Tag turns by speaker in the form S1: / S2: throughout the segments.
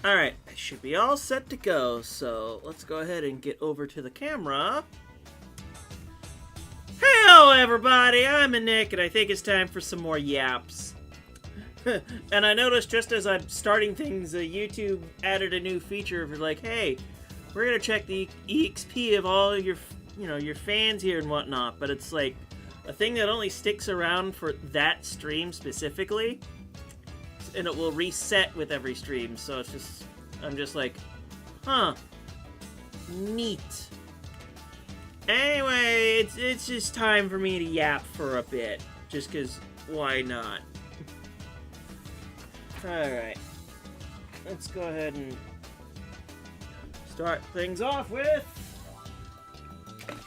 S1: Alright, I should be all set to go, so let's go ahead and get over to the camera. Hello everybody, I'm Nick, and I think it's time for some more yaps. And I noticed just as I'm starting things, YouTube added a new feature of like, hey, we're gonna check the EXP of all your, your fans here and whatnot, but it's like a thing that only sticks around for that stream specifically. And it will reset with every stream, so it's just, I'm just like, huh, neat. Anyway, it's just time for me to yap for a bit, just because, why not? Alright, let's go ahead and start things off with,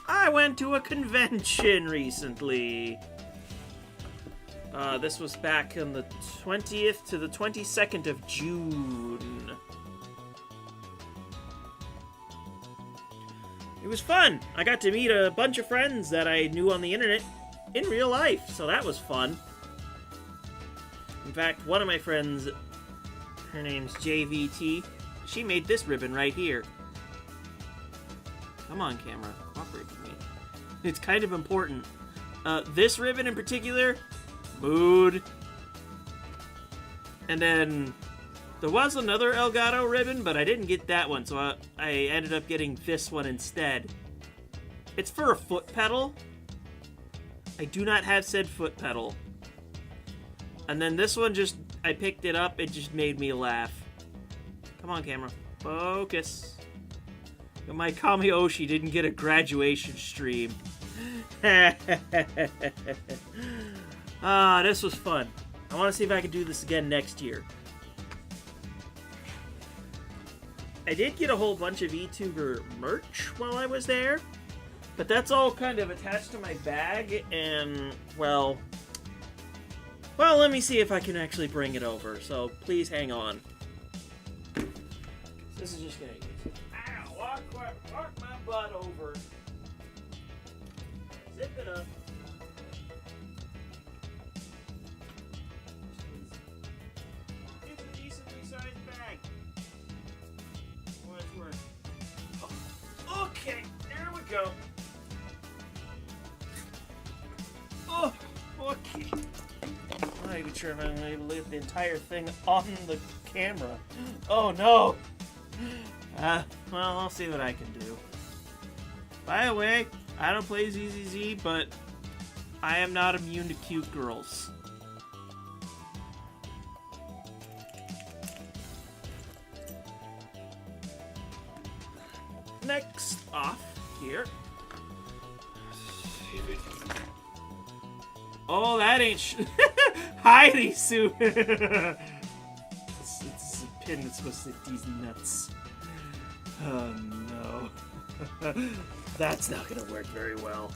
S1: I went to a convention recently. This was back on the 20th to the 22nd of June. It was fun. I got to meet a bunch of friends that I knew on the internet in real life, so that was fun. In fact, one of my friends, her name's JVT, she made this ribbon right here. Come on, camera, cooperate with me. It's kind of important. This ribbon in particular, mood. And then there was another Elgato ribbon, but I didn't get that one, so I ended up getting this one instead. It's for a foot pedal. I do not have said foot pedal. And then this one just, I picked it up, it just made me laugh. Come on, camera. Focus. My Kami-Oshi didn't get a graduation stream. This was fun. I want to see if I can do this again next year. I did get a whole bunch of VTuber merch while I was there, but that's all kind of attached to my bag, and, well, let me see if I can actually bring it over, so please hang on. This is just gonna use it. Ow! Walk my butt over. Zip it up. Okay, there we go. Oh, okay. I'm not even sure if I'm able to leave the entire thing on the camera. Oh no! Well, I'll see what I can do. By the way, I don't play ZZZ, but I am not immune to cute girls. Next off here. Oh, that ain't Heidi suit. It's a pin that's supposed to hit these nuts. Oh no. That's not gonna work very well.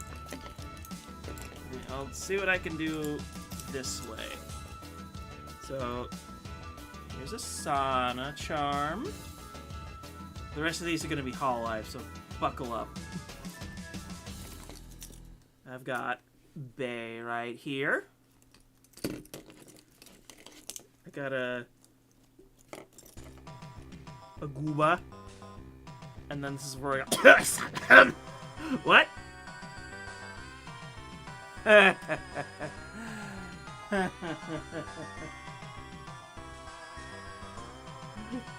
S1: I'll see what I can do this way. So here's a sauna charm. The rest of these are going to be Hololive, so buckle up. I've got Bay right here. I got a Gooba. And then this is where I got... What?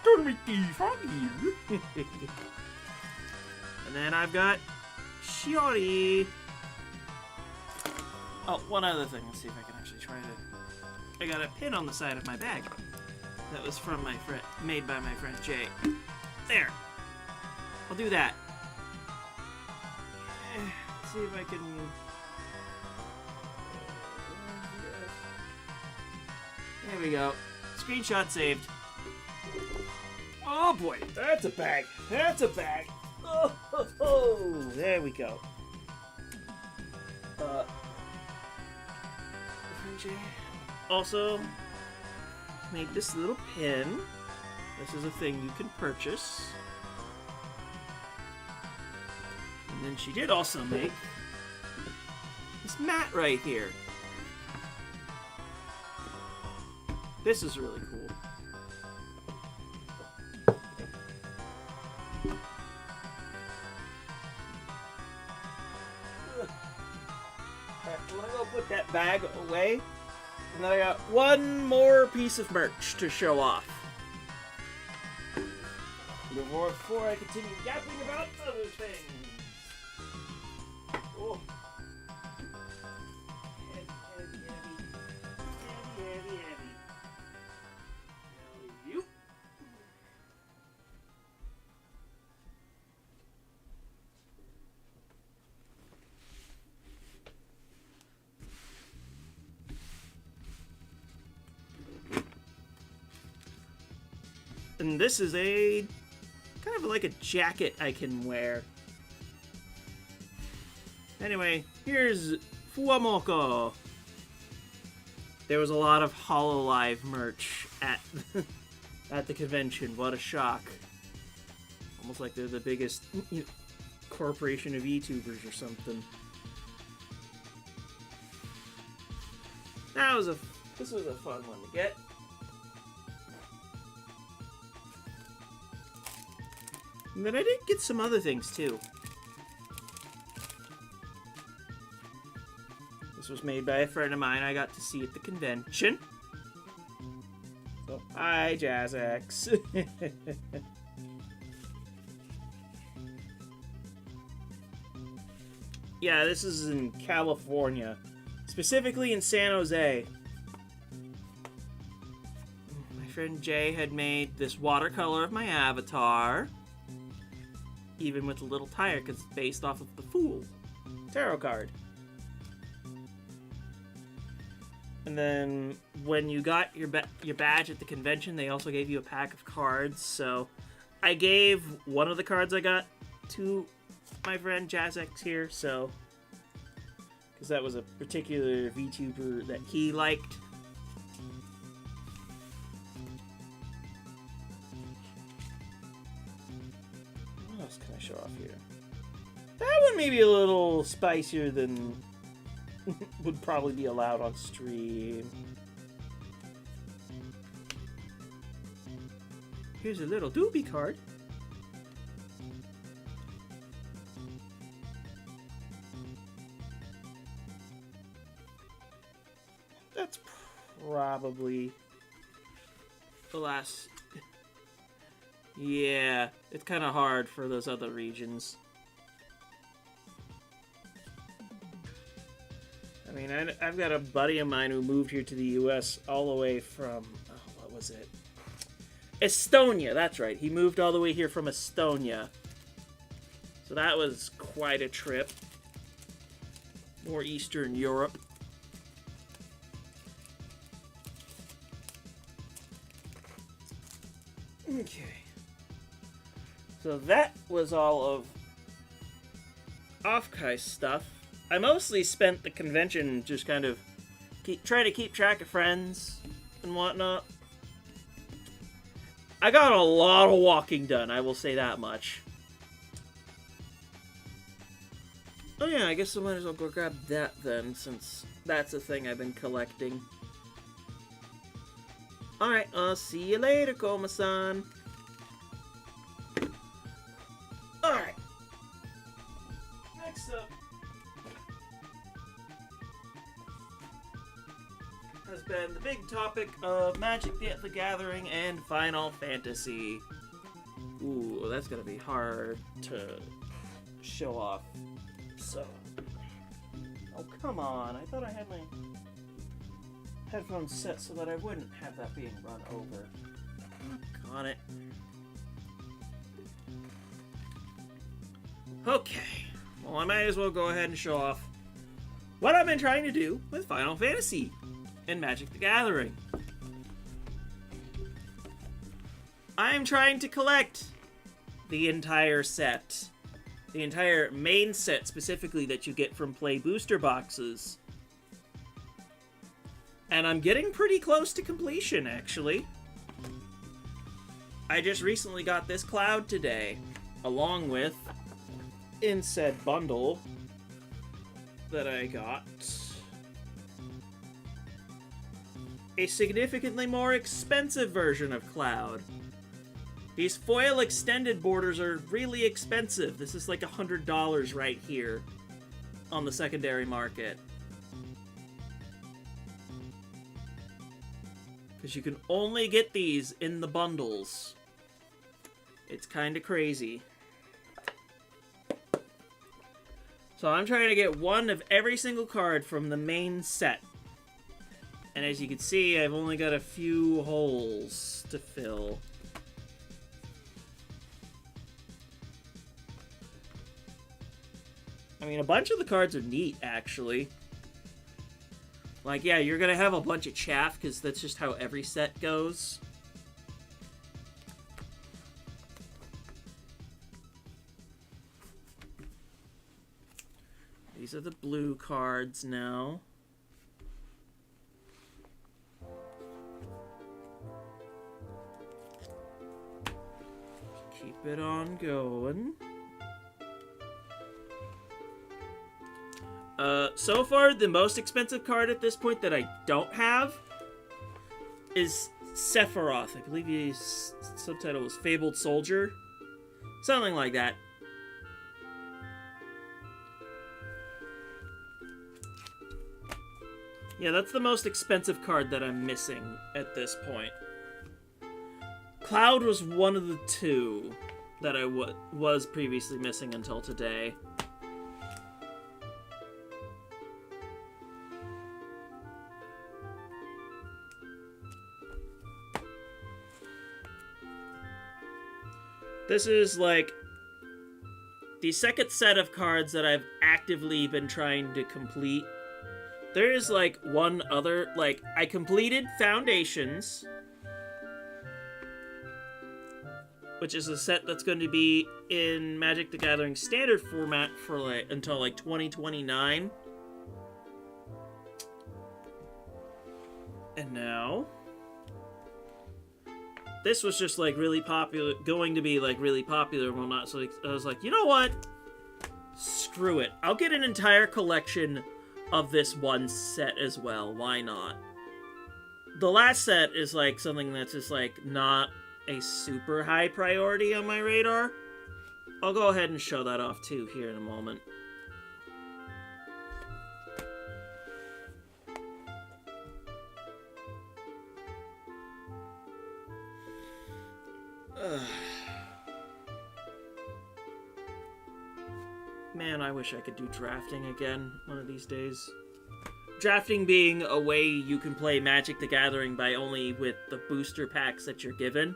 S1: Don't make me funny. And then I've got Shiori. Oh, one other thing. Let's see if I can actually try to... I got a pin on the side of my bag. That was from my friend, made by my friend Jay. There. I'll do that. Let's see if I can... There we go. Screenshot saved. Oh boy, that's a bag. That's a bag. Oh, there we go. Also made this little pin. This is a thing you can purchase. And then she did also make this mat right here. This is really cool. put that bag away. And then I got one more piece of merch to show off. Before I continue yapping about other things. Oh. Heavy. Now you. And this is a kind of like a jacket I can wear. Anyway, here's Fuamoko. There was a lot of HoloLive merch at at the convention. What a shock. Almost like they're the biggest corporation of YouTubers or something. This was a fun one to get. And then I did get some other things too. This was made by a friend of mine I got to see at the convention. So, hi, JazzX. Yeah, this is in California. Specifically in San Jose. My friend Jay had made this watercolor of my avatar. Even with a little tire, because it's based off of the Fool tarot card. And then when you got your badge at the convention, they also gave you a pack of cards. So I gave one of the cards I got to my friend JazzX here, so because that was a particular VTuber that he liked. What else can I show off here? That one may be a little spicier than would probably be allowed on stream. Here's a little doobie card. That's probably the last... Yeah, it's kind of hard for those other regions. I mean, I've got a buddy of mine who moved here to the U.S. all the way from... Oh, what was it? Estonia, that's right. He moved all the way here from Estonia. So that was quite a trip. More Eastern Europe. Okay. So that was all of Offkai stuff. I mostly spent the convention just kind of trying to keep track of friends and whatnot. I got a lot of walking done, I will say that much. Oh yeah, I guess I might as well go grab that then, since that's a thing I've been collecting. Alright, I'll see you later, Koma-san. Alright. Next up has been the big topic of Magic the Gathering and Final Fantasy. Ooh, that's gonna be hard to show off. So. Oh, come on. I thought I had my headphones set so that I wouldn't have that being run over. Got it. Okay. Well, I might as well go ahead and show off what I've been trying to do with Final Fantasy and Magic the Gathering. I am trying to collect the entire set. The entire main set, specifically, that you get from Play Booster Boxes. And I'm getting pretty close to completion, actually. I just recently got this cloud today, along with, in said bundle that I got, a significantly more expensive version of Cloud. These foil extended borders are really expensive. This is like $100 right here on the secondary market. Because you can only get these in the bundles. It's kind of crazy. So I'm trying to get one of every single card from the main set. And as you can see, I've only got a few holes to fill. I mean, a bunch of the cards are neat, actually. Like, yeah, you're gonna have a bunch of chaff, because that's just how every set goes. These are the blue cards now. Keep it on going. So far, the most expensive card at this point that I don't have is Sephiroth. I believe his subtitle was Fabled Soldier. Something like that. Yeah, that's the most expensive card that I'm missing at this point. Cloud was one of the two that I was previously missing until today. This is, like, the second set of cards that I've actively been trying to complete. There is, like, one other, like, I completed Foundations, which is a set that's going to be in Magic the Gathering standard format for, like, until, like, 2029. And now this was just, like, really popular, going to be, like, really popular and whatnot, so I was like, you know what? Screw it. I'll get an entire collection of this one set as well. Why not? The last set is, like, something that's just, like, not a super high priority on my radar. I'll go ahead and show that off, too, here in a moment. Man, I wish I could do drafting again one of these days. Drafting being a way you can play Magic the Gathering by only with the booster packs that you're given.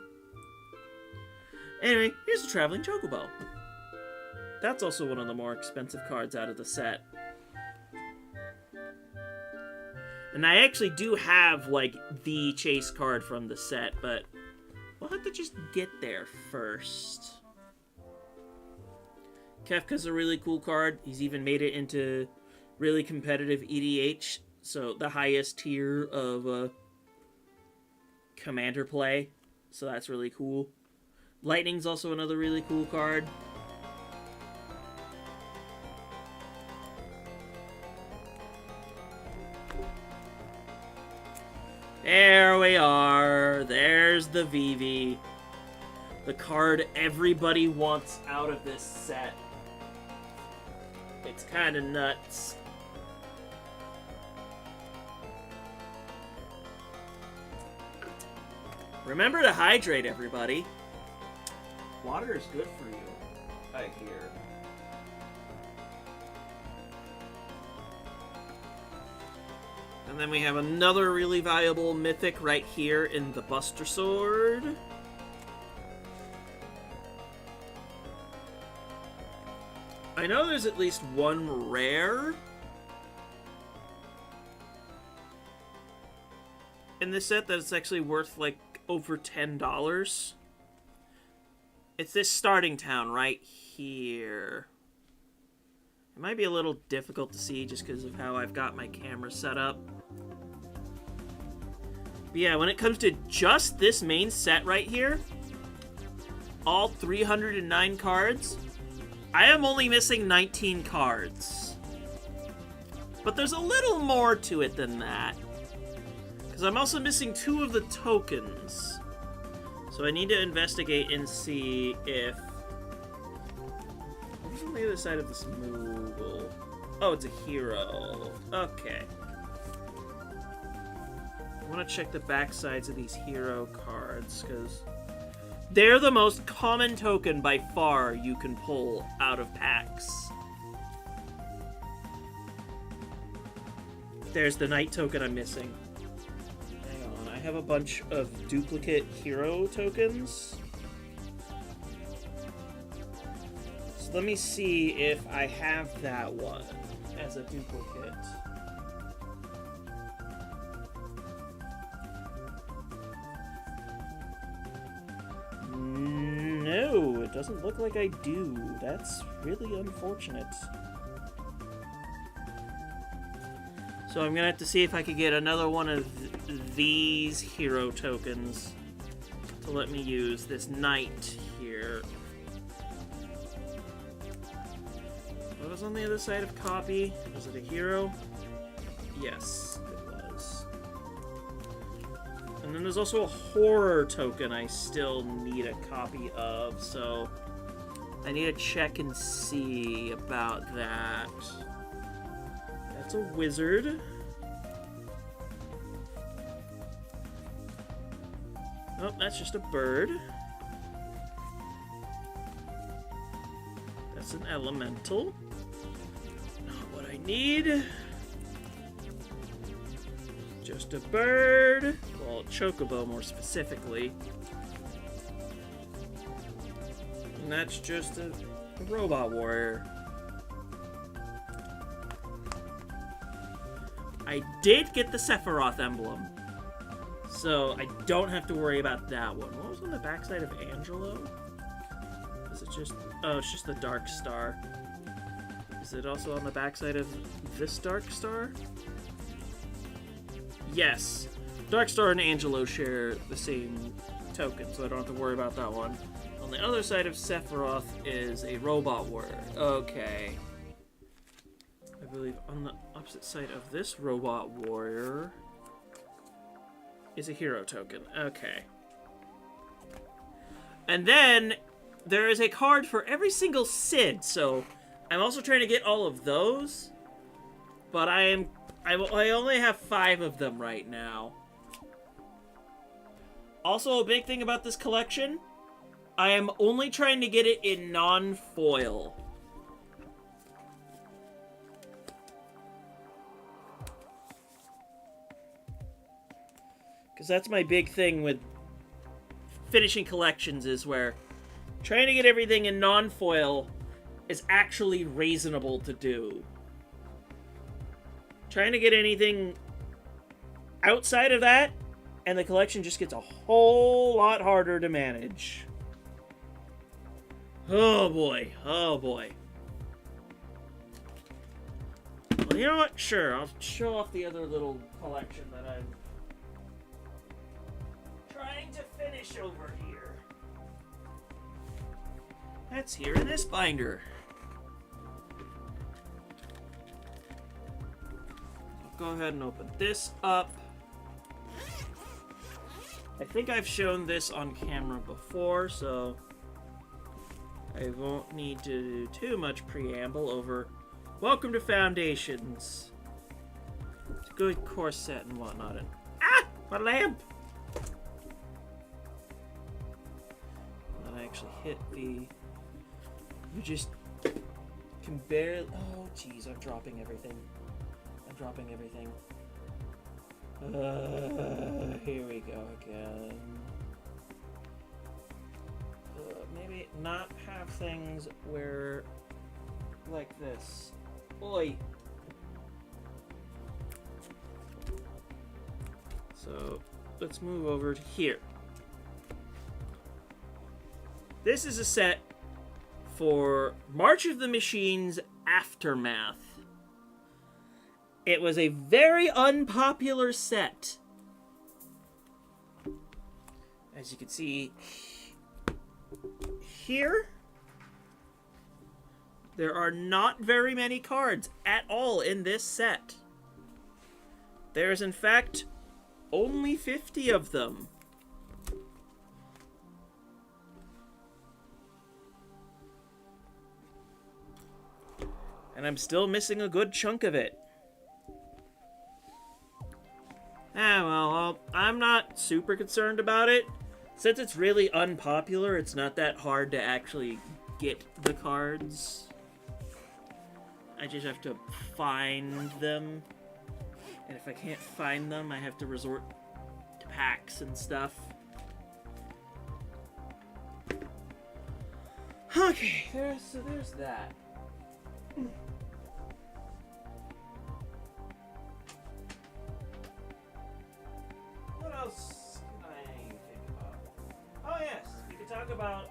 S1: Anyway, here's a Traveling Chocobo. That's also one of the more expensive cards out of the set. And I actually do have, like, the chase card from the set, but we'll have to just get there first. Kefka's a really cool card. He's even made it into really competitive EDH, so the highest tier of commander play, so that's really cool. Lightning's also another really cool card. There we are. There's the Vivi. The card everybody wants out of this set. It's kind of nuts. Remember to hydrate, everybody. Water is good for you, I hear. And then we have another really valuable mythic right here in the Buster Sword. I know there's at least one rare in this set that's actually worth, like, over $10. It's this starting town right here. It might be a little difficult to see just because of how I've got my camera set up. But yeah, when it comes to just this main set right here, all 309 cards, I am only missing 19 cards. But there's a little more to it than that, because I'm also missing 2 of the tokens. So I need to investigate and see if... What's on the other side of this Moogle? Oh, it's a hero. Okay. want to check the back sides of these hero cards, because they're the most common token by far you can pull out of packs. There's the knight token I'm missing. Hang on, I have a bunch of duplicate hero tokens. So let me see if I have that one as a duplicate. No, it doesn't look like I do. That's really unfortunate. So I'm gonna have to see if I could get another one of these hero tokens to let me use this knight here. What was on the other side of copy? Was it a hero? Yes, it was. And then there's also a horror token I still need a copy of, so I need to check and see about that. That's a wizard. Oh, that's just a bird. That's an elemental. Not what I need. Just a bird. Well, a chocobo more specifically. And that's just a robot warrior. I did get the Sephiroth emblem, so I don't have to worry about that one. What was on the backside of Angelo? Is it just... Oh, it's just the Dark Star. Is it also on the backside of this Dark Star? Yes. Dark Star and Angelo share the same token, so I don't have to worry about that one. On the other side of Sephiroth is a robot warrior. Okay. I believe on the opposite side of this robot warrior is a hero token. Okay. And then there is a card for every single Sid, so I'm also trying to get all of those, but I only have 5 of them right now. Also, a big thing about this collection, I am only trying to get it in non-foil. Because that's my big thing with finishing collections, is where trying to get everything in non-foil is actually reasonable to do. Trying to get anything outside of that, and the collection just gets a whole lot harder to manage. Oh boy, oh boy. Well, you know what? Sure, I'll show off the other little collection that I'm trying to finish over here. That's here in this binder. I'll go ahead and open this up. I think I've shown this on camera before, so I won't need to do too much preamble over Welcome to Foundations. It's a good course set and whatnot. And my lamp! And I actually hit the... You just can barely... Oh, jeez, I'm dropping everything. I'm dropping everything. Here we go again. Maybe not have things where... like this. Oi! So, let's move over to here. This is a set for March of the Machines Aftermath. It was a very unpopular set. As you can see here, there are not very many cards at all in this set. There's, in fact, only 50 of them. And I'm still missing a good chunk of it. Well, I'm not super concerned about it. Since it's really unpopular, it's not that hard to actually get the cards. I just have to find them. And if I can't find them, I have to resort to packs and stuff. Okay, there's that. What else can I think about? Oh yes, we could talk about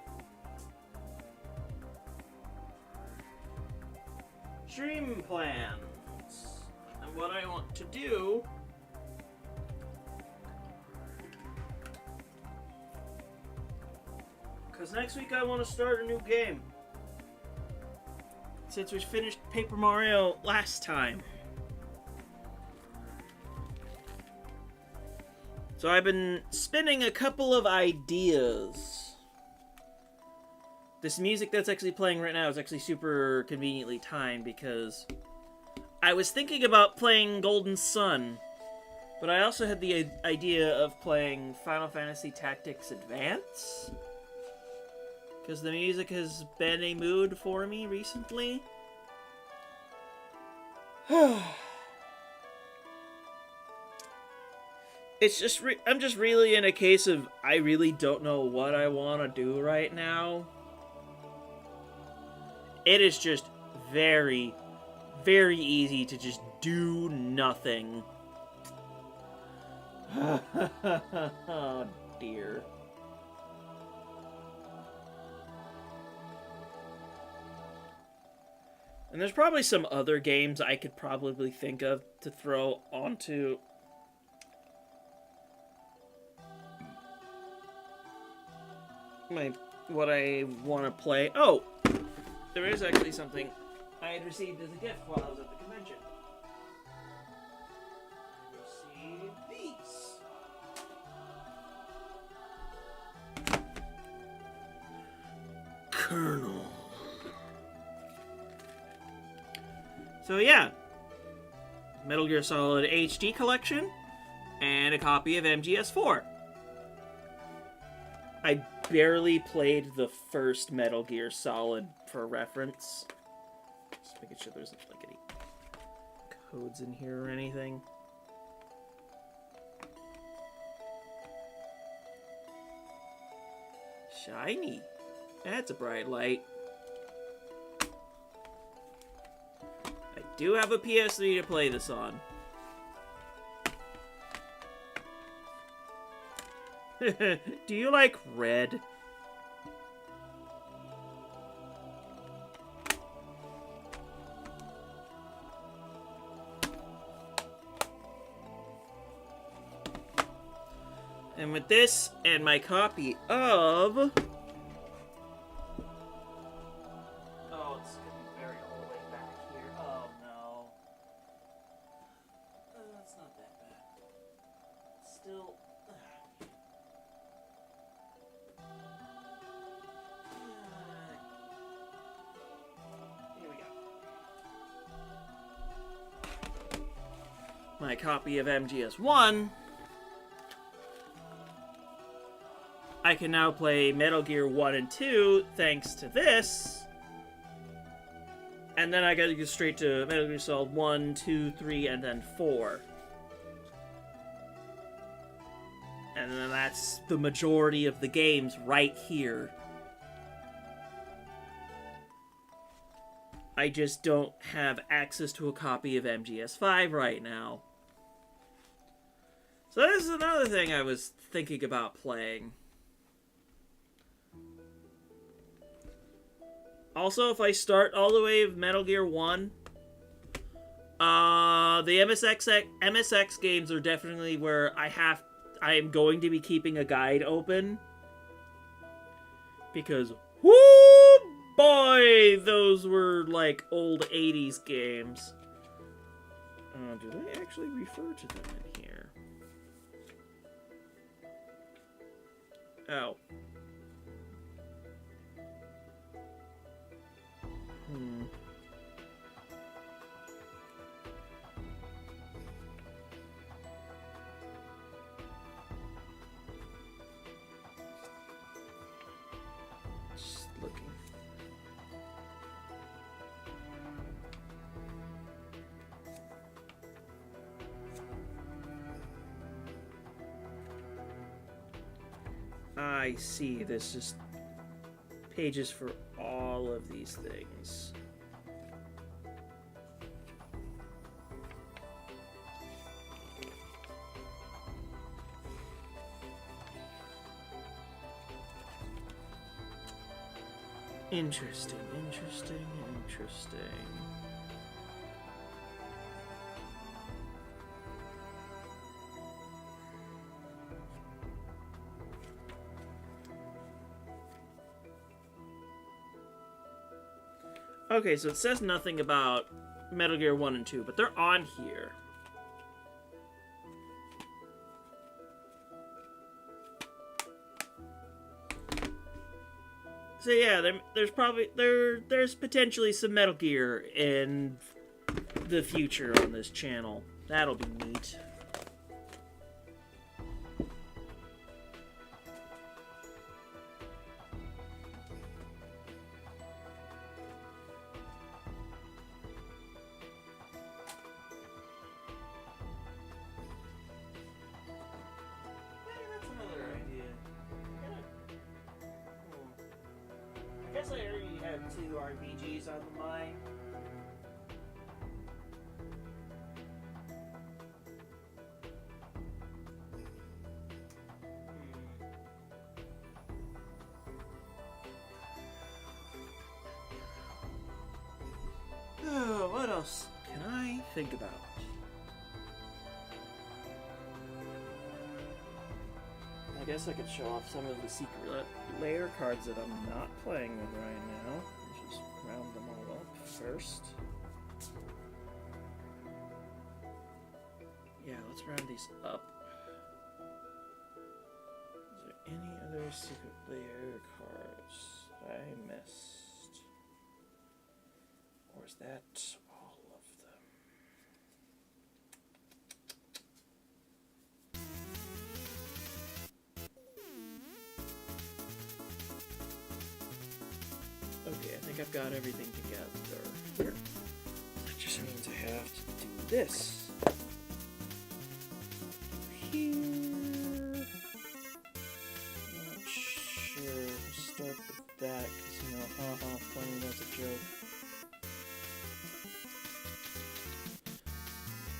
S1: stream plans and what I want to do. Because next week I want to start a new game. Since we finished Paper Mario last time. So I've been spinning a couple of ideas. This music that's actually playing right now is actually super conveniently timed because I was thinking about playing Golden Sun, but I also had the idea of playing Final Fantasy Tactics Advance. Because the music has been a mood for me recently. It's just, I'm just really in a case of, I really don't know what I want to do right now. It is just very, very easy to just do nothing. Oh dear. And there's probably some other games I could probably think of to throw onto what I want to play. Oh, there is actually something I had received as a gift while I was at the convention. I received these. Colonel. So yeah, Metal Gear Solid HD Collection, and a copy of MGS4. I barely played the first Metal Gear Solid for reference. Just making sure there's like any codes in here or anything. Shiny. That's a bright light. I do have a PS3 to play this on. Do you like red? And with this and my copy of... Oh, it's gonna be buried all the way back here. Oh no. That's not that bad. Still... Here we go. My copy of MGS1. I can now play Metal Gear 1 and 2 thanks to this. And then I gotta go straight to Metal Gear Solid 1, 2, 3, and then 4. And then that's the majority of the games right here. I just don't have access to a copy of MGS5 right now. So this is another thing I was thinking about playing. Also, if I start all the way with Metal Gear 1, the MSX games are definitely where I am going to be keeping a guide open. Because, whoo boy, those were like old 80s games. Do they actually refer to them in here? Oh. I see. There's just pages for all of these things. Interesting, interesting, interesting. Okay, so it says nothing about Metal Gear 1 and 2, but they're on here. So yeah, there's potentially some Metal Gear in the future on this channel. That'll be neat. I guess I already have 2 RPGs on the mind. Oh, what else can I think about? I guess I could show off some of the secret layer cards that I'm not playing with right now. Let's just round them all up first. Yeah, let's round these up. Is there any other secret layer cards I missed? Or is that all of them? Okay, I think I've got everything together here. That just means I have to do this. Here. Not sure. Start with that, because, you know, haha, funny, that's a joke.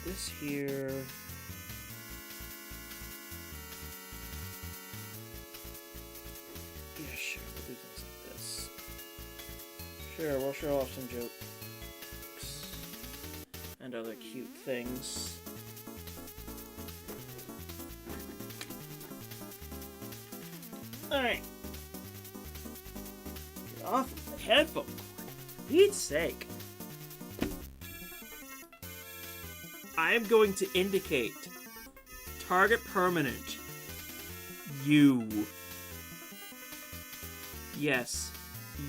S1: This here. Yeah, sure, we'll do things like this. Sure, we'll show off some jokes and other cute things. Alright. Get off the headphone cord. For Pete's sake. I am going to indicate target permanent. You. Yes,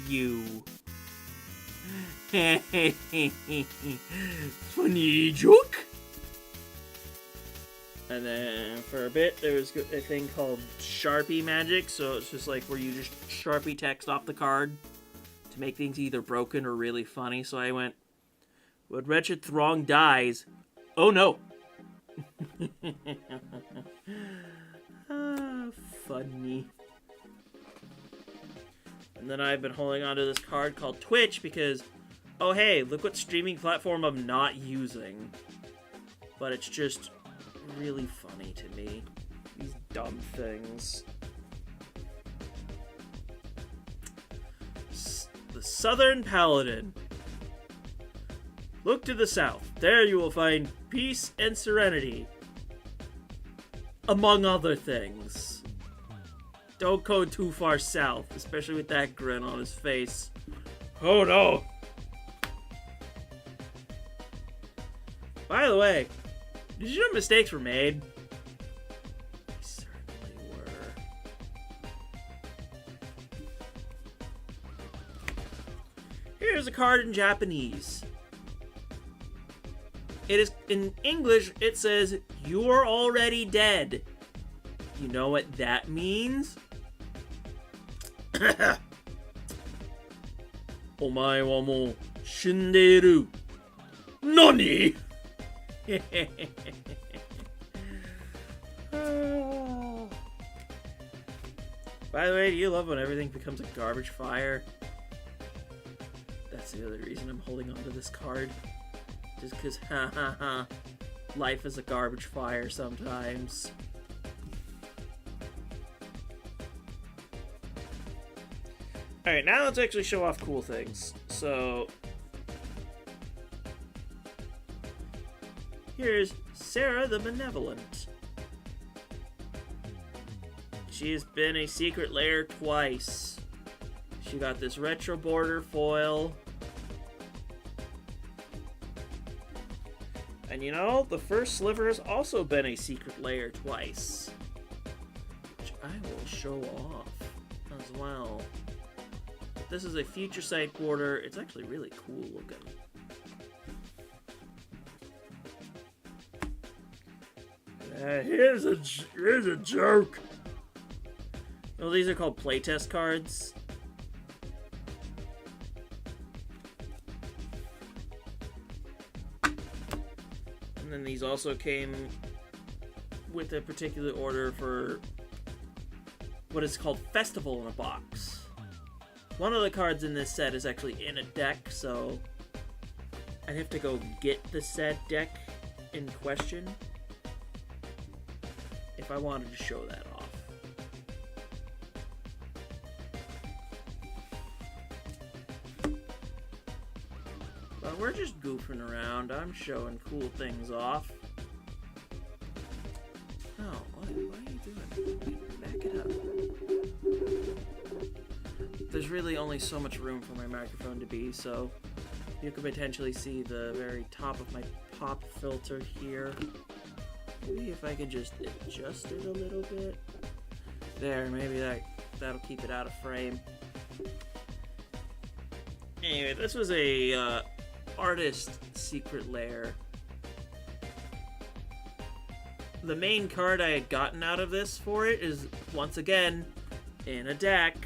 S1: you. Funny joke. And then for a bit there was a thing called Sharpie magic, so it's just like where you just Sharpie text off the card to make things either broken or really funny. So I went, when wretched throng dies, oh no. Funny. And then I've been holding onto this card called Twitch because, oh hey, look what streaming platform I'm not using. But it's just really funny to me. These dumb things. The Southern Paladin. Look to the south. There you will find peace and serenity. Among other things. Don't go too far south, especially with that grin on his face. Oh no! By the way, did you know mistakes were made? They certainly were. Here's a card in Japanese. It is in English, it says, "You're already dead." You know what that means? Omae wa mou shindeiru. Nani? By the way, do you love when everything becomes a garbage fire? That's the other reason I'm holding on to this card. Just because, ha ha ha, life is a garbage fire sometimes. Alright, now let's actually show off cool things. So, here's Sarah the Benevolent. She has been a secret lair twice. She got this retro border foil. And you know, the first sliver has also been a secret lair twice. Which I will show off as well. This is a future sight border. It's actually really cool looking. Here's a joke. Well, these are called playtest cards. And then these also came with a particular order for what is called Festival in a Box. One of the cards in this set is actually in a deck, so I'd have to go get the said deck in question if I wanted to show that off. But we're just goofing around. I'm showing cool things off. Oh, what are you doing? Back it up. There's really only so much room for my microphone to be, so you could potentially see the very top of my pop filter here. Maybe if I could just adjust it a little bit. There, maybe that'll keep it out of frame. Anyway, this was a artist secret lair. The main card I had gotten out of this for it is, once again, in a deck.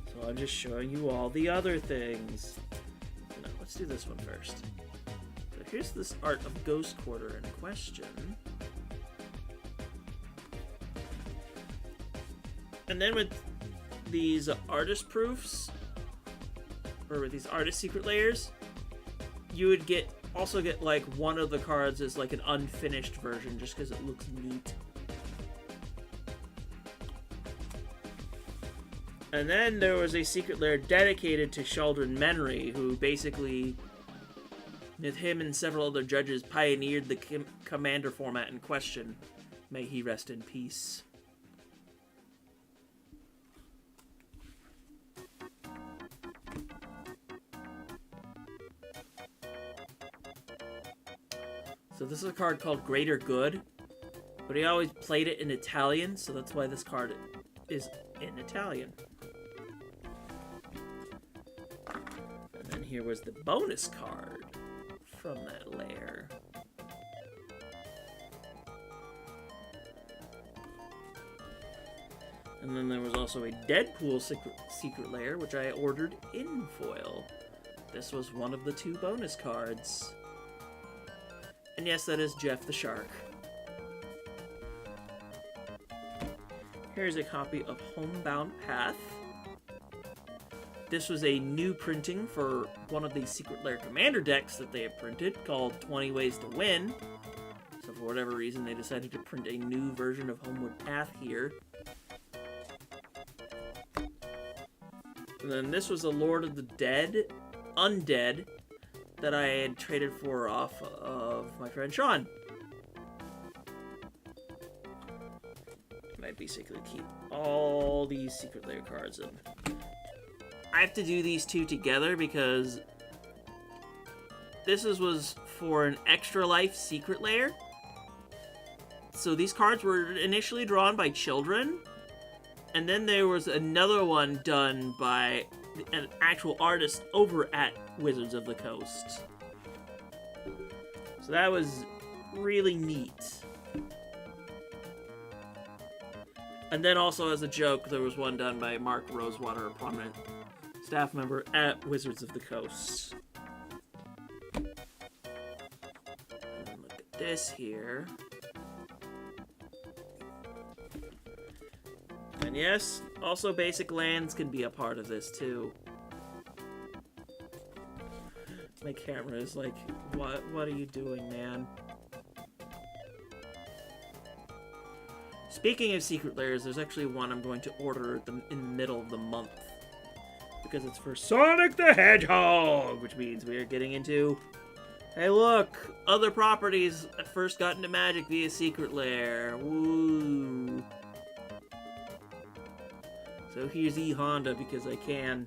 S1: So I'm just showing you all the other things. No, let's do this one first. So here's this art of Ghost Quarter in question. And then with these artist proofs, or with these artist secret layers, you would also get like one of the cards as like an unfinished version just because it looks neat. And then there was a secret lair dedicated to Sheldon Menry, who basically, with him and several other judges, pioneered the commander format in question. May he rest in peace. So this is a card called Greater Good, but he always played it in Italian, so that's why this card is in Italian. And then here was the bonus card from that lair. And then there was also a Deadpool secret lair, which I ordered in foil. This was one of the two bonus cards. And yes, that is Jeff the Shark. Here's a copy of Homebound Path. This was a new printing for one of the Secret Lair Commander decks that they had printed, called 20 Ways to Win. So for whatever reason, they decided to print a new version of Homeward Path here. And then this was a Lord of the Dead, Undead, that I had traded for off of my friend Sean. And I basically keep all these Secret Lair cards in. I have to do these two together because this was for an Extra Life Secret Lair. So these cards were initially drawn by children, and then there was another one done by an actual artist over at Wizards of the Coast. So that was really neat. And then also as a joke, there was one done by Mark Rosewater, a prominent staff member at Wizards of the Coast. And look at this here. And yes, Also, basic lands can be a part of this, too. My camera is like, what are you doing, man? Speaking of secret lairs, there's actually one I'm going to order in the middle of the month. Because it's for Sonic the Hedgehog! Which means we are getting into... Hey look! Other properties that first got into Magic via secret lair. Woo! So here's E-Honda because I can.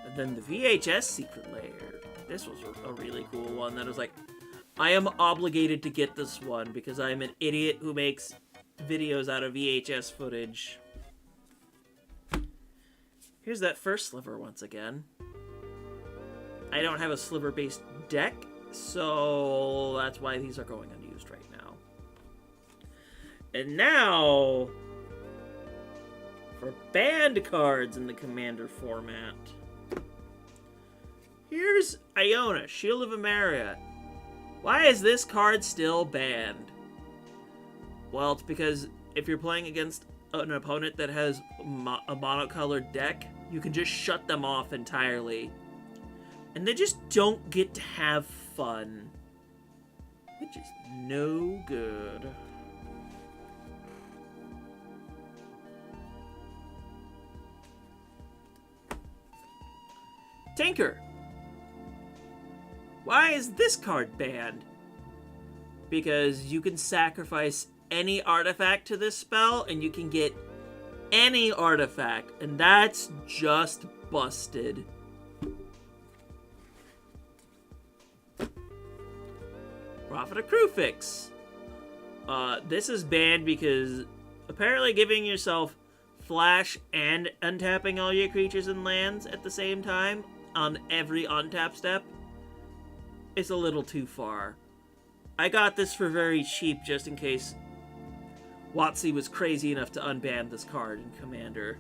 S1: And then the VHS secret lair. This was a really cool one that was like... I am obligated to get this one because I'm an idiot who makes videos out of VHS footage. Here's that first sliver once again. I don't have a sliver-based deck, so that's why these are going unused right now. And now, for banned cards in the Commander format. Here's Iona, Shield of Emeria. Why is this card still banned? Well, it's because if you're playing against an opponent that has a monocolored deck, you can just shut them off entirely. And they just don't get to have fun. Which is no good. Tinker. Why is this card banned? Because you can sacrifice any artifact to this spell, and you can get any artifact, and that's just busted. Prophet of Crufix. This is banned because apparently giving yourself flash and untapping all your creatures and lands at the same time on every untap step is a little too far. I got this for very cheap just in case WotC was crazy enough to unban this card in Commander.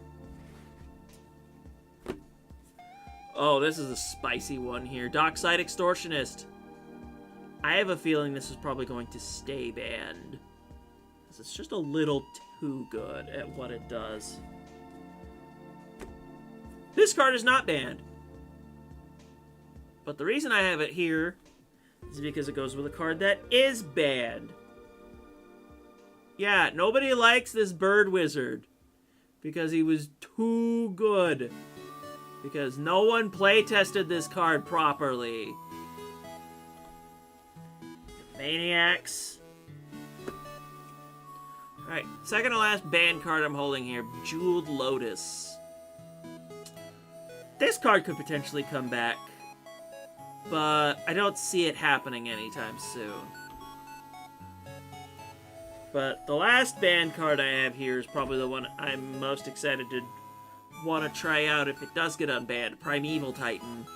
S1: Oh, this is a spicy one here. Dockside Extortionist. I have a feeling this is probably going to stay banned. Because it's just a little too good at what it does. This card is not banned. But the reason I have it here is because it goes with a card that is banned. Yeah, nobody likes this Bird Wizard. Because he was too good. Because no one playtested this card properly. Maniacs. Alright, second to last banned card I'm holding here. Jeweled Lotus. This card could potentially come back. But I don't see it happening anytime soon. But the last banned card I have here is probably the one I'm most excited to want to try out if it does get unbanned. Primeval Titan.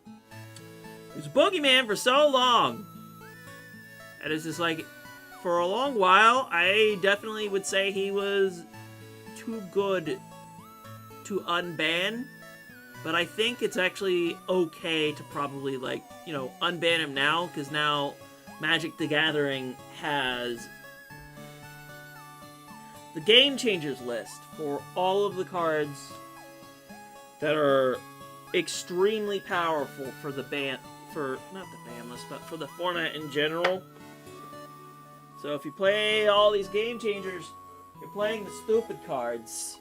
S1: He was a boogeyman for so long. And it's just like, for a long while, I definitely would say he was too good to unban. But I think it's actually okay to probably, like, you know, unban him now, because now Magic the Gathering has the Game Changers list for all of the cards that are extremely powerful for the ban, for, not the ban list, but for the format in general. So if you play all these Game Changers, you're playing the stupid cards.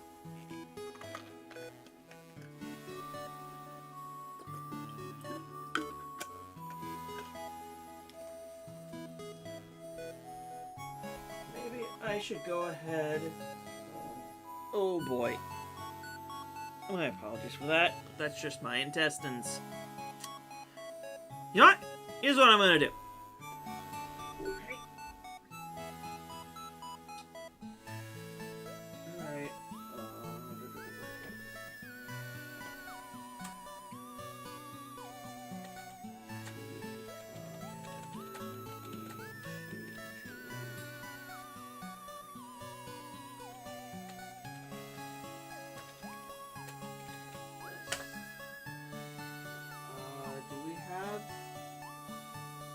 S1: I should go ahead. Oh boy. My apologies for that. That's just my intestines. You know what? Here's what I'm gonna do. Alright.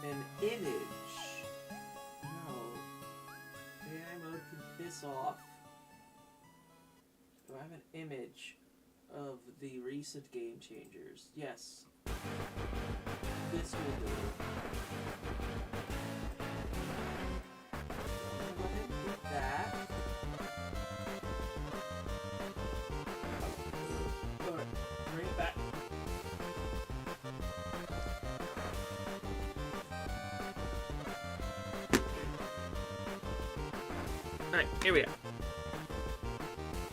S1: An image. No. AI mode this off. Do I have an image of the recent game changers? Yes. This will do. That. Alright, bring it back. Alright, here we are.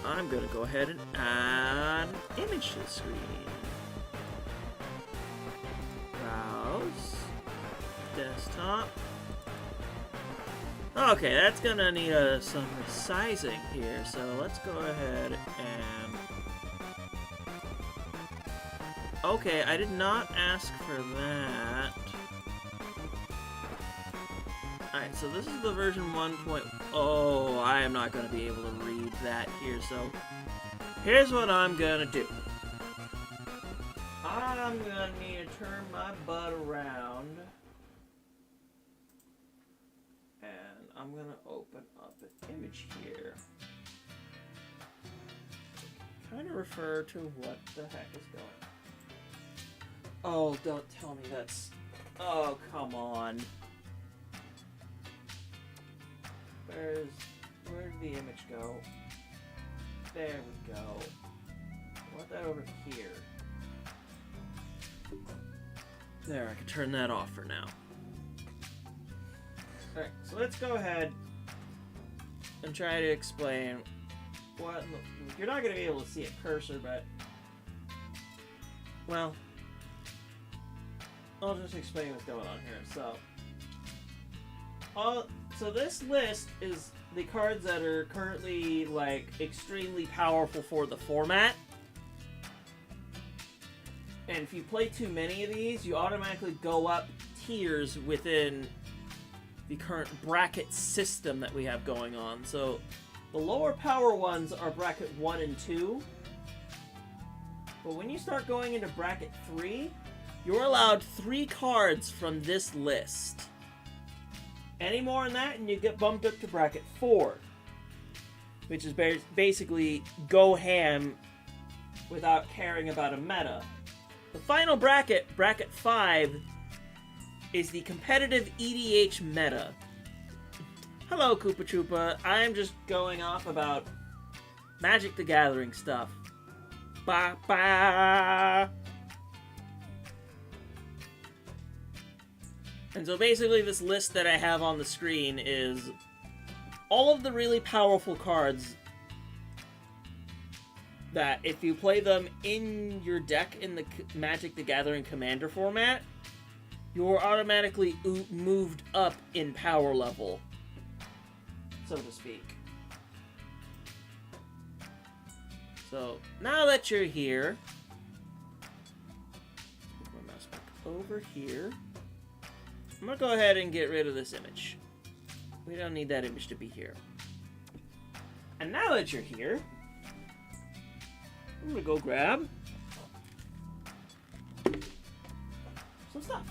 S1: I'm gonna go ahead and add an image to the screen. Browse. Desktop. Okay, that's gonna need some resizing here, so let's go ahead and... Okay, I did not ask for that. Alright, so this is the version 1.0. I am not going to be able to read that here, so here's what I'm going to do. I'm going to need to turn my butt around, and I'm going to open up an image here. Kind of refer to what the heck is going on. Oh, don't tell me that's... Oh, come on. Where did the image go? There we go. I want that over here. There, I can turn that off for now. Alright, so let's go ahead and try to explain what... You're not going to be able to see a cursor, but... Well... I'll just explain what's going on here. So this list is the cards that are currently, like, extremely powerful for the format. And if you play too many of these, you automatically go up tiers within the current bracket system that we have going on. So the lower power ones are bracket 1 and 2. But when you start going into bracket 3, you're allowed 3 cards from this list. Any more than that, and you get bumped up to bracket 4, which is basically go ham without caring about a meta. The final bracket, bracket 5, is the competitive EDH meta. Hello, Koopa Troopa. I'm just going off about Magic the Gathering stuff. Ba ba. And so basically this list that I have on the screen is all of the really powerful cards that if you play them in your deck in the Magic the Gathering Commander format, you're automatically moved up in power level, so to speak. So now that you're here, put my mouse back over here. I'm going to go ahead and get rid of this image. We don't need that image to be here. And now that you're here, I'm going to go grab some stuff.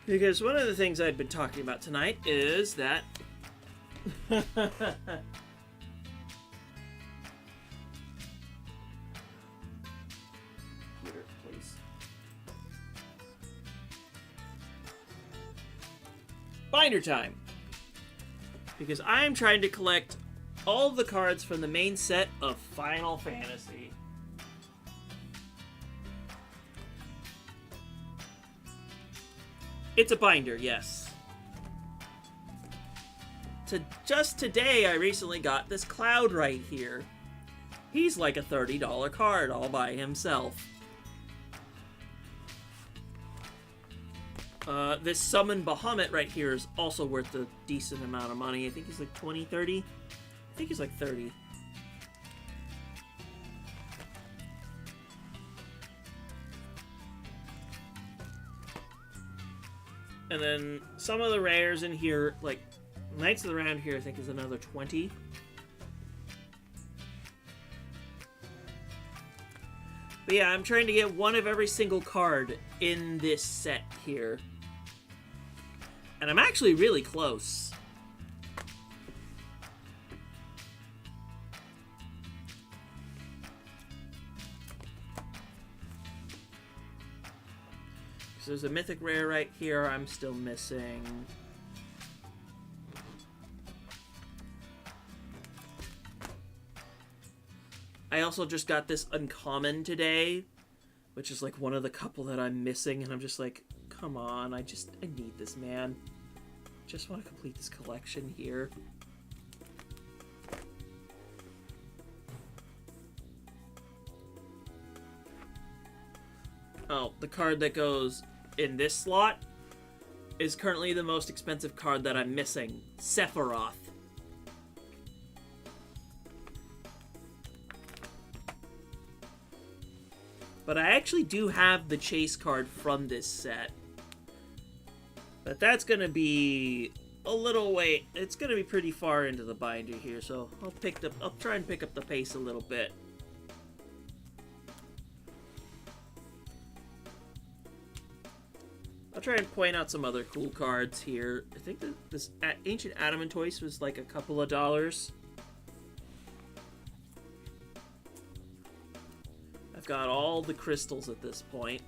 S1: Because one of the things I've been talking about tonight is that please. Binder time. Because I'm trying to collect all the cards from the main set of Final Fantasy. It's a binder, yes. Just today, I recently got this Cloud right here. He's like a $30 card all by himself. This Summon Bahamut right here is also worth a decent amount of money. I think he's like 20, 30? I think he's like 30. And then some of the rares in here, like Knights of the Round here, I think is another 20. But yeah, I'm trying to get one of every single card in this set here. And I'm actually really close. So there's a mythic rare right here I'm still missing. I also just got this uncommon today, which is like one of the couple that I'm missing, and I'm just like, come on, I need this, man. Just want to complete this collection here. Oh, the card that goes in this slot is currently the most expensive card that I'm missing, Sephiroth. But I actually do have the chase card from this set. But that's going to be a little way... It's going to be pretty far into the binder here, so I'll try and pick up the pace a little bit. I'll try and point out some other cool cards here. I think that this Ancient Adamantoise was like a couple of dollars. I've got all the crystals at this point.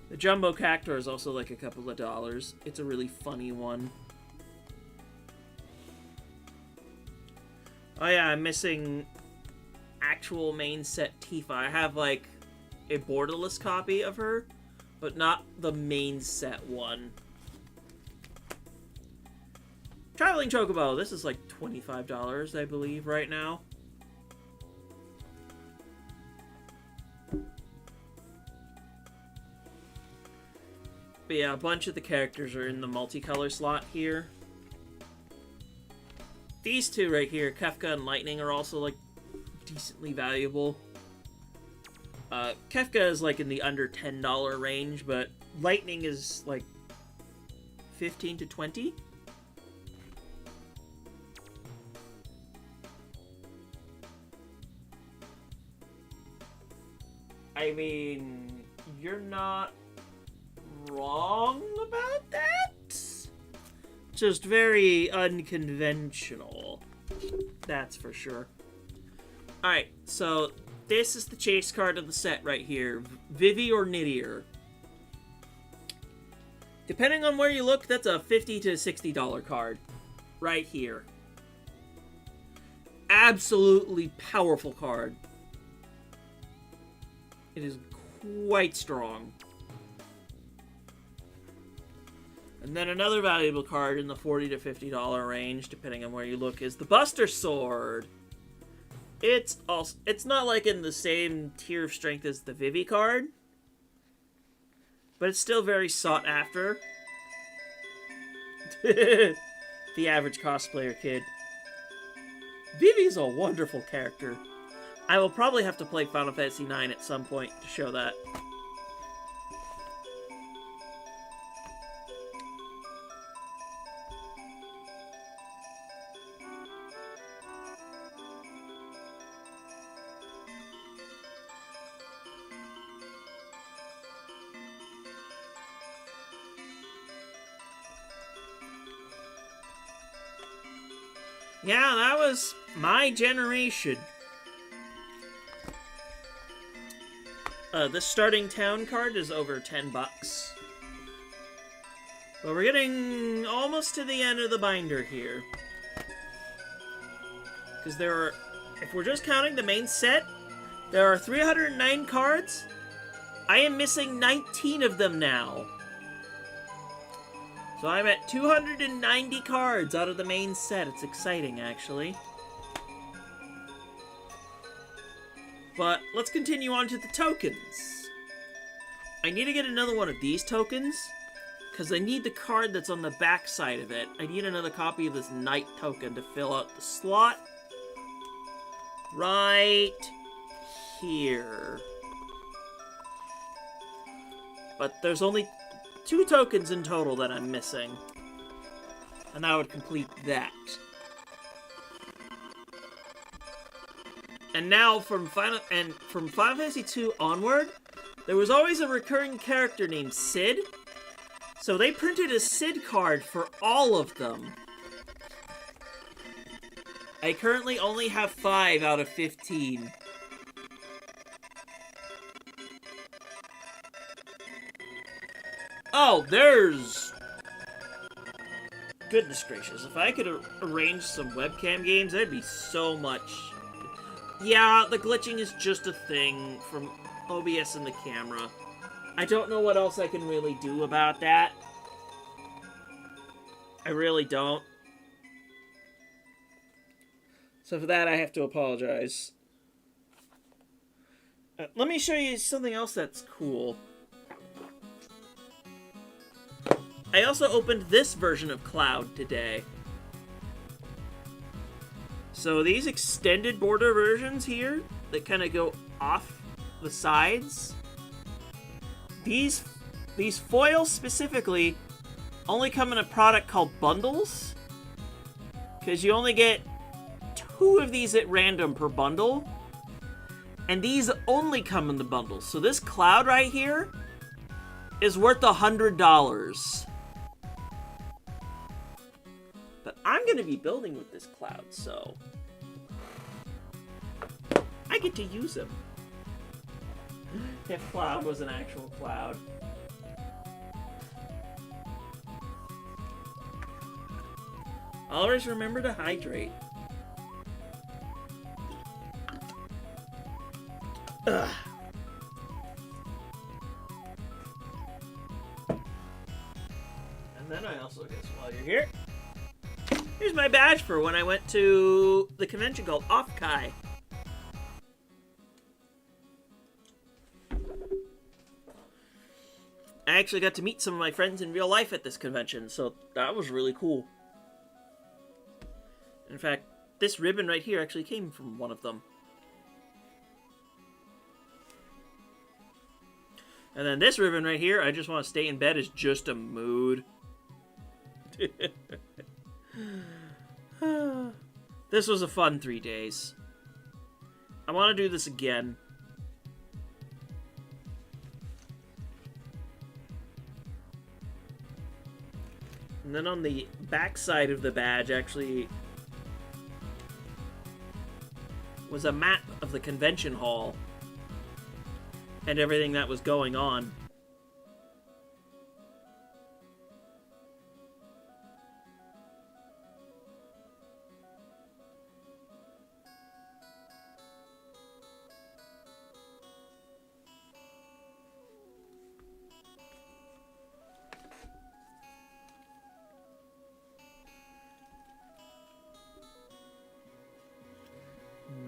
S1: The Jumbo Cactuar is also like a couple of dollars. It's a really funny one. Oh yeah, I'm missing actual main set Tifa. I have like a borderless copy of her, but not the main set one. Traveling Chocobo, this is like $25, I believe, right now. But yeah, a bunch of the characters are in the multicolor slot here. These two right here, Kefka and Lightning, are also like decently valuable. Kefka is like in the under $10 range, but Lightning is like 15 to 20. I mean, you're not wrong about that. Just very unconventional. That's for sure. Alright, so this is the chase card of the set right here. Vivi or Nidier. Depending on where you look, that's a $50 to $60 card. Right here. Absolutely powerful card. It is quite strong. And then another valuable card in the $40 to $50 range, depending on where you look, is the Buster Sword. It's not like in the same tier of strength as the Vivi card, but it's still very sought after. The average cosplayer kid. Vivi's a wonderful character. I will probably have to play Final Fantasy IX at some point to show that. Yeah, that was my generation. This starting town card is over $10. But we're getting almost to the end of the binder here. Because there are, if we're just counting the main set, there are 309 cards. I am missing 19 of them now. So I'm at 290 cards out of the main set. It's exciting, actually. But let's continue on to the tokens. I need to get another one of these tokens, because I need the card that's on the back side of it. I need another copy of this Knight token to fill out the slot. Right here. But there's only 2 tokens in total that I'm missing. And that would complete that. And now from Final Fantasy II onward, there was always a recurring character named Sid. So they printed a Sid card for all of them. I currently only have 5 out of 15. Oh, there's... Goodness gracious, if I could arrange some webcam games, that'd be so much. Yeah, the glitching is just a thing from OBS and the camera. I don't know what else I can really do about that. I really don't. So for that, I have to apologize. Let me show you something else that's cool. I also opened this version of Cloud today. So these extended border versions here that kind of go off the sides, these foils specifically only come in a product called bundles, because you only get 2 of these at random per bundle, and these only come in the bundles. So this Cloud right here is worth $100. But I'm going to be building with this Cloud, so I get to use him. If Cloud was an actual Cloud. Always remember to hydrate. Ugh. And then I also guess while you're here, here's my badge for when I went to the convention called Offkai. I actually got to meet some of my friends in real life at this convention, so that was really cool. In fact, this ribbon right here actually came from one of them. And then this ribbon right here, I just want to stay in bed, is just a mood. This was a fun 3 days. I want to do this again. And then on the back side of the badge actually was a map of the convention hall and everything that was going on.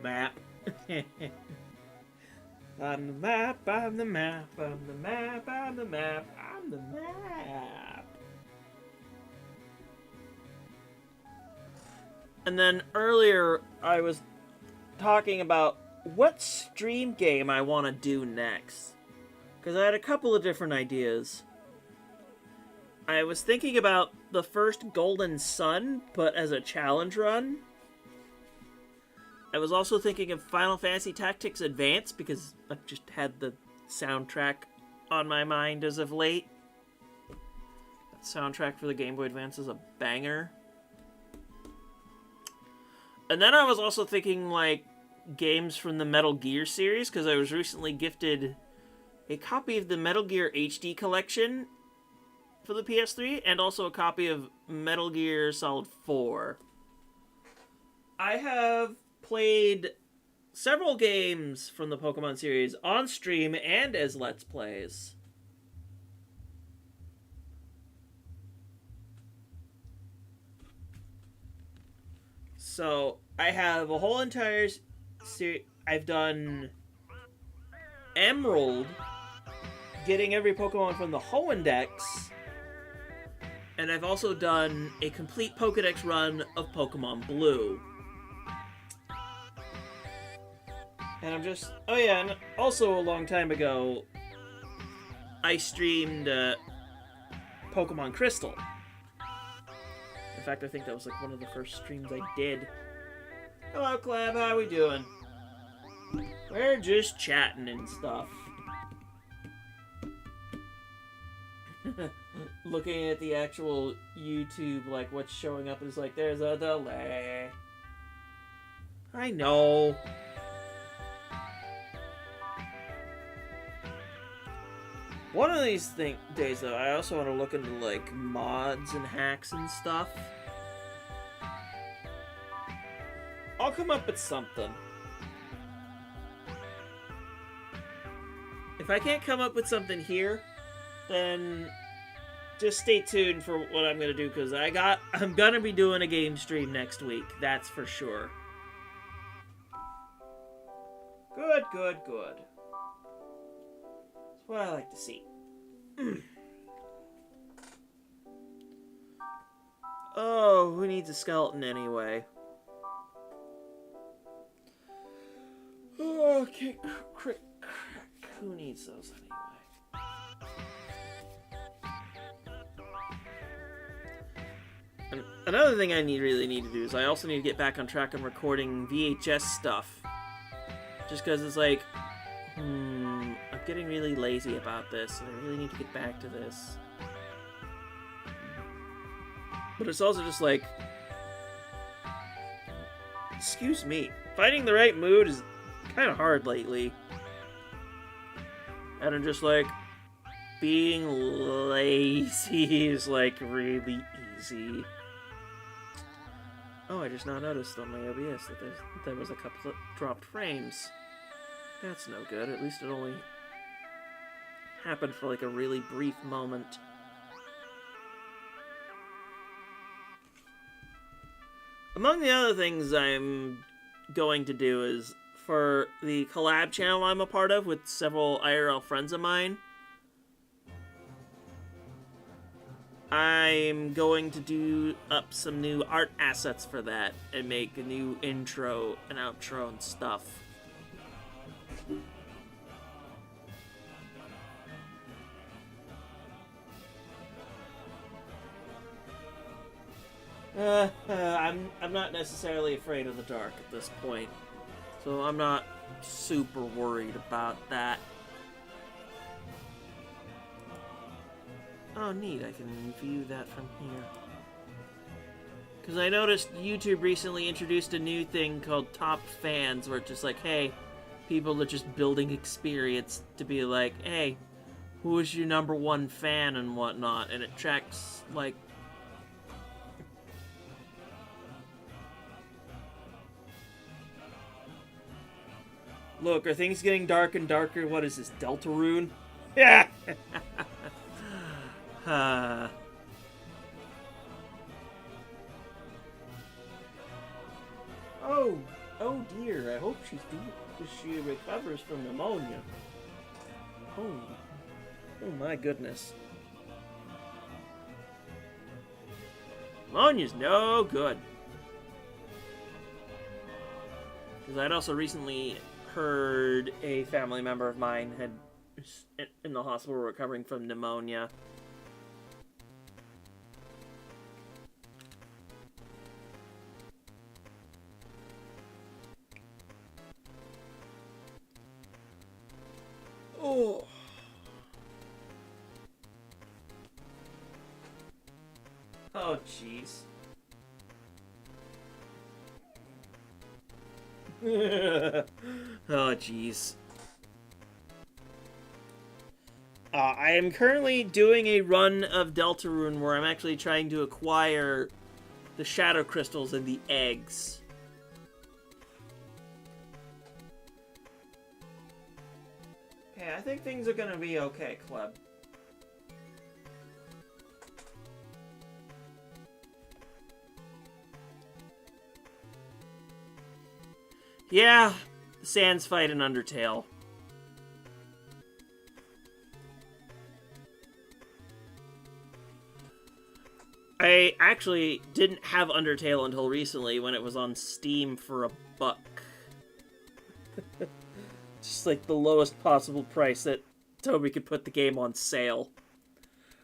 S1: Map. I'm the map, I'm the map, I'm the map, I'm the map, I'm the map. And then earlier I was talking about what stream game I want to do next. Because I had a couple of different ideas. I was thinking about the first Golden Sun, but as a challenge run. I was also thinking of Final Fantasy Tactics Advance, because I've just had the soundtrack on my mind as of late. That soundtrack for the Game Boy Advance is a banger. And then I was also thinking, like, games from the Metal Gear series, because I was recently gifted a copy of the Metal Gear HD collection for the PS3, and also a copy of Metal Gear Solid 4. I have played several games from the Pokemon series on stream and as Let's Plays. So, I have a whole entire series. I've done Emerald, getting every Pokemon from the Hoendex, and I've also done a complete Pokedex run of Pokemon Blue. And I'm just... Oh yeah, and also a long time ago, I streamed Pokemon Crystal. In fact, I think that was like one of the first streams I did. Hello, Clab, how we doing? We're just chatting and stuff. Looking at the actual YouTube, like, what's showing up is like, there's a delay. I know. One of these days, though, I also want to look into, like, mods and hacks and stuff. I'll come up with something. If I can't come up with something here, then just stay tuned for what I'm gonna do, because I'm gonna be doing a game stream next week. That's for sure. Good, good, good. That's what I like to see. Oh, who needs a skeleton anyway? Oh, okay. Who needs those anyway? And another thing I really need to do is I also need to get back on track on recording VHS stuff. Just because it's like, I'm getting really lazy about this, and I really need to get back to this. But it's also just like, excuse me, finding the right mood is kind of hard lately. And I'm just like, being lazy is like really easy. Oh, I just now noticed on my OBS that there was a couple of dropped frames. That's no good. At least it only happened for like a really brief moment. Among the other things I'm going to do is, for the collab channel I'm a part of with several IRL friends of mine, I'm going to do up some new art assets for that and make a new intro and outro and stuff. I'm not necessarily afraid of the dark at this point, so I'm not super worried about that. Oh, neat, I can view that from here. Because I noticed YouTube recently introduced a new thing called Top Fans, where it's just like, hey, people are just building experience to be like, hey, who is your #1 fan and whatnot, and it tracks, like, look, are things getting dark and darker? What is this, Deltarune? Yeah! Oh dear, I hope she recovers from pneumonia. Oh my goodness. Pneumonia's no good. Because I'd also recently heard a family member of mine had in the hospital recovering from pneumonia. Oh. Oh, jeez. Oh, jeez. I am currently doing a run of Deltarune where I'm actually trying to acquire the shadow crystals and the eggs. Okay, I think things are gonna be okay, Club. Yeah, Sans fight in Undertale. I actually didn't have Undertale until recently when it was on Steam for $1. Just like the lowest possible price that Toby could put the game on sale.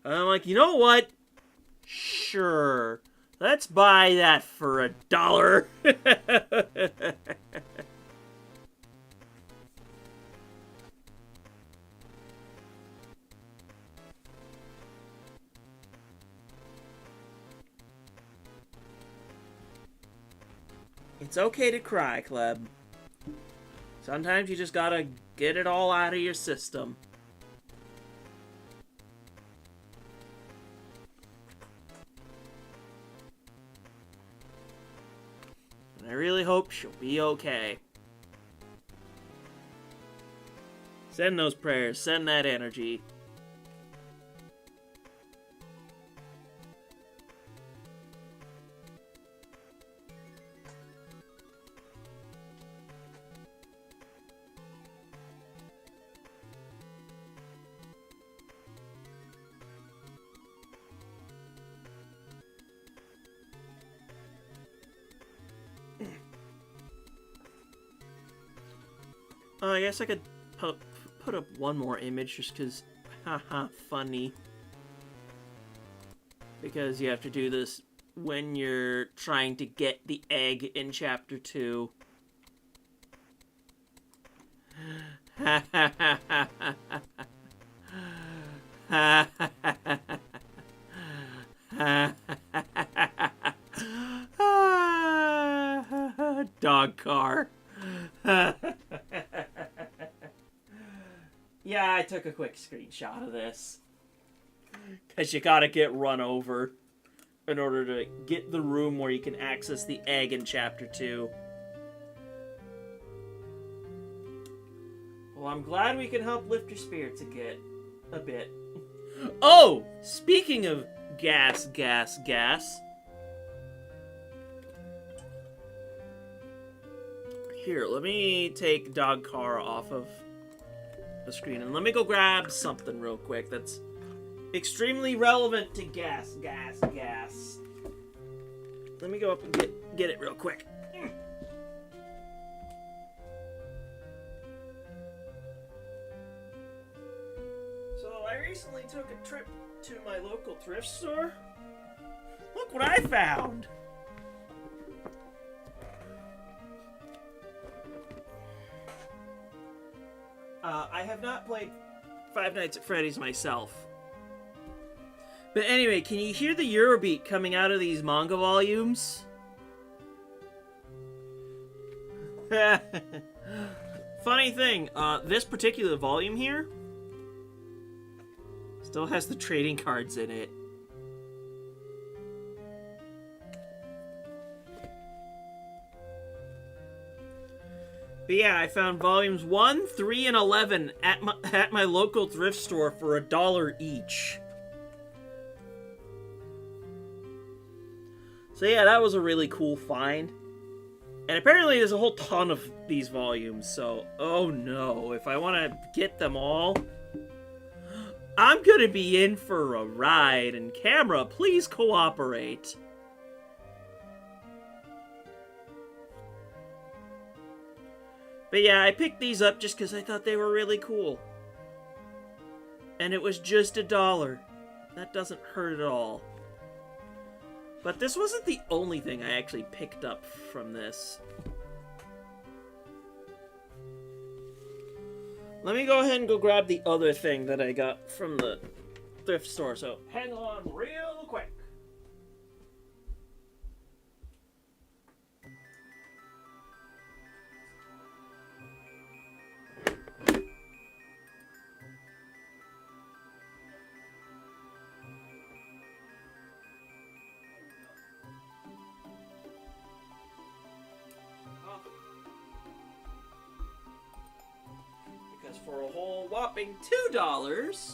S1: And I'm like, you know what? Sure. Let's buy that for $1. It's okay to cry, Cleb. Sometimes you just gotta get it all out of your system. And I really hope she'll be okay. Send those prayers, send that energy. I guess I could put up one more image just because, haha, funny. Because you have to do this when you're trying to get the egg in Chapter 2. Dog car. Yeah, I took a quick screenshot of this. Because you gotta get run over in order to get the room where you can access the egg in Chapter 2. Well, I'm glad we can help lift your spirits a bit. Oh! Speaking of gas. Here, let me take Dog Car off of the screen and let me go grab something real quick that's extremely relevant to gas. Let me go up and get it real quick. So I recently took a trip to my local thrift store. Look what I found! I have not played Five Nights at Freddy's myself. But anyway, can you hear the Eurobeat coming out of these manga volumes? Funny thing, this particular volume here still has the trading cards in it. But yeah, I found volumes 1, 3, and 11 at my local thrift store for $1 each. So yeah, that was a really cool find. And apparently there's a whole ton of these volumes, so oh no, if I want to get them all, I'm gonna be in for a ride, and camera, please cooperate. But yeah, I picked these up just because I thought they were really cool. And it was just $1. That doesn't hurt at all. But this wasn't the only thing I actually picked up from this. Let me go ahead and go grab the other thing that I got from the thrift store, so hang on real quick. For a whole whopping $2,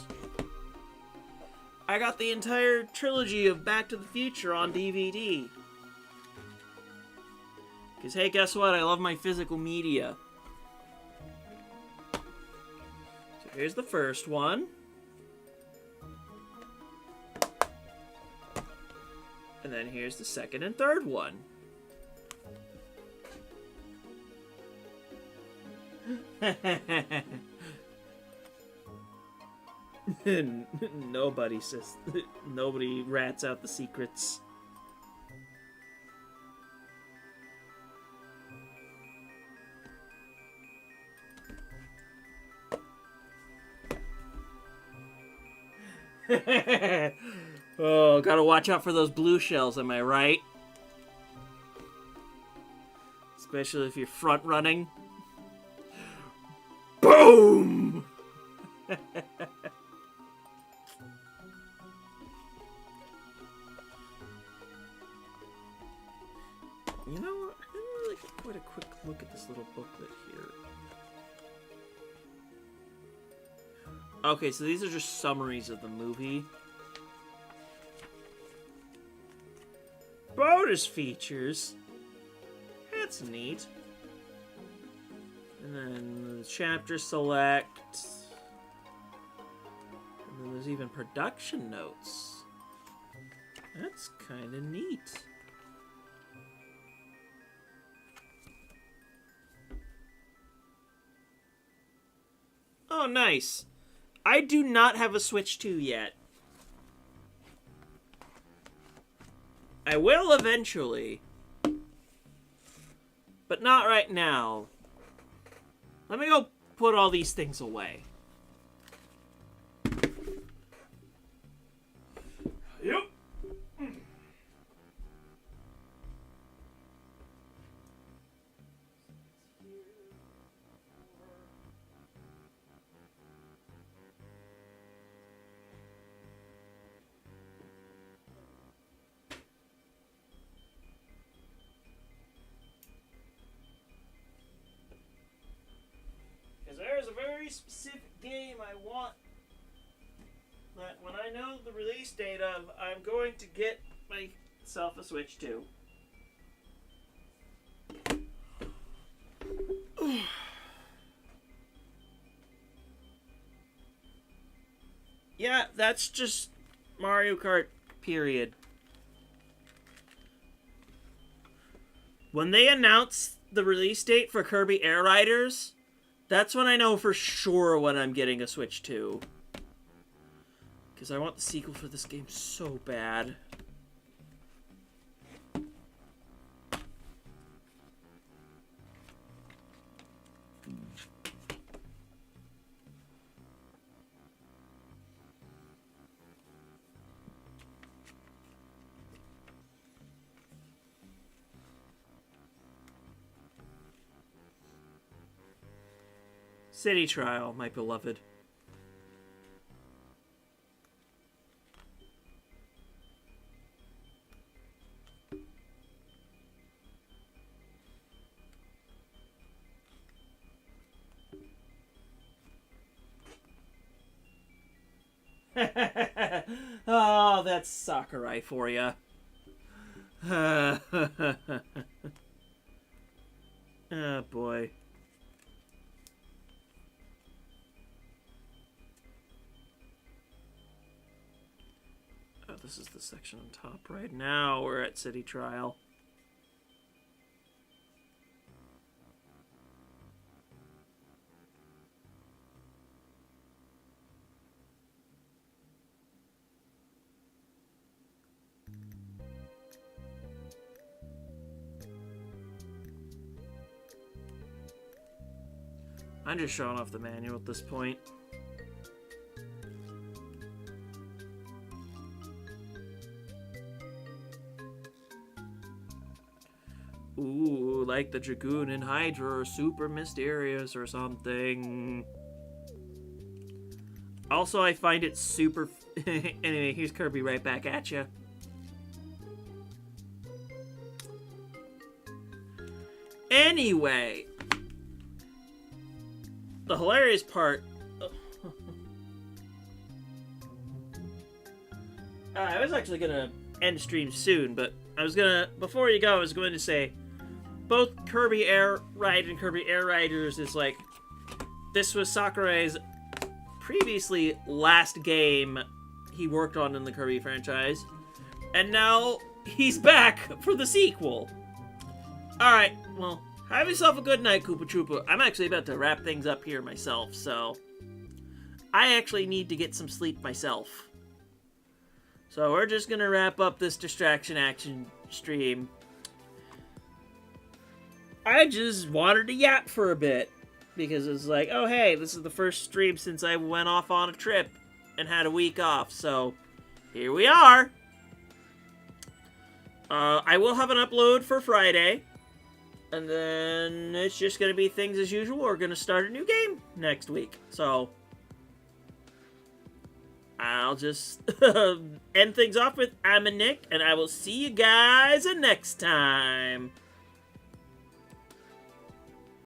S1: I got the entire trilogy of Back to the Future on DVD. Because hey, guess what? I love my physical media. So here's the first one. And then here's the second and third one. Nobody rats out the secrets. Oh, gotta watch out for those blue shells, am I right? Especially if you're front running. Boom! You know what? I didn't really get quite a quick look at this little booklet here. Okay, so these are just summaries of the movie. Bonus features. That's neat. And then the chapter select. And then there's even production notes. That's kind of neat. Oh, nice. I do not have a Switch 2 yet. I will eventually. But not right now. Let me go put all these things away. Yep. There's a very specific game I want that when I know the release date of, I'm going to get myself a Switch 2. Yeah, that's just Mario Kart, period. When they announce the release date for Kirby Air Riders, that's when I know for sure when I'm getting a Switch 2. Because I want the sequel for this game so bad. City Trial, my beloved. Oh, that's Sakurai for ya. Oh, boy. Oh, this is the section on top right now. We're at City Trial. I'm just showing off the manual at this point. Ooh, like the Dragoon and Hydra are super mysterious or something. Also, I find it super... Anyway, here's Kirby right back at you. Anyway... The hilarious part... I was actually going to end stream soon, but I was going to... Before you go, I was going to say... Both Kirby Air Ride and Kirby Air Riders is like... This was Sakurai's previously last game he worked on in the Kirby franchise. And now he's back for the sequel. Alright, well... Have yourself a good night, Koopa Troopa. I'm actually about to wrap things up here myself, so... I actually need to get some sleep myself. So we're just gonna wrap up this distraction action stream. I just wanted to yap for a bit. Because it's like, oh hey, this is the first stream since I went off on a trip and had a week off, so... Here we are! I will have an upload for Friday. And then it's just going to be things as usual. We're going to start a new game next week. So I'll just end things off with I'm a Nick, and I will see you guys next time.